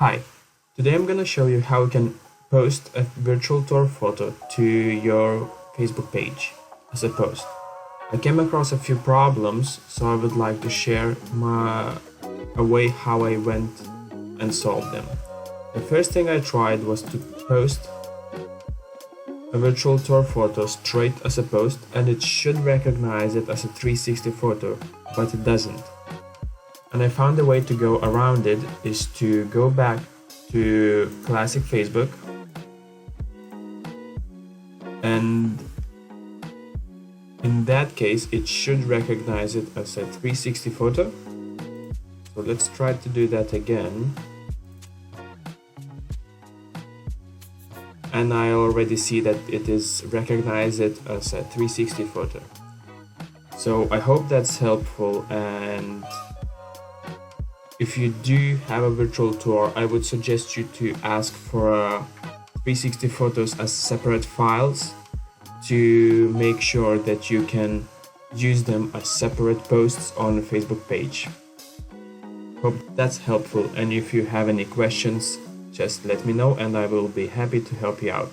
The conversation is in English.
Hi, today I'm gonna show you how you can post a virtual tour photo to your Facebook page as a post. I came across a few problems, so I would like to share a way how I went and solved them. The first thing I tried was to post a virtual tour photo straight as a post, and it should recognize it as a 360 photo, but it doesn't. And I found a way to go around it is to go back to classic Facebook, and in that case it should recognize it as a 360 photo. So let's try to do that again. And I already see that it is recognized it as a 360 photo. So I hope that's helpful, and if you do have a virtual tour, I would suggest you to ask for 360 photos as separate files to make sure that you can use them as separate posts on the Facebook page. Hope that's helpful, and if you have any questions, just let me know and I will be happy to help you out.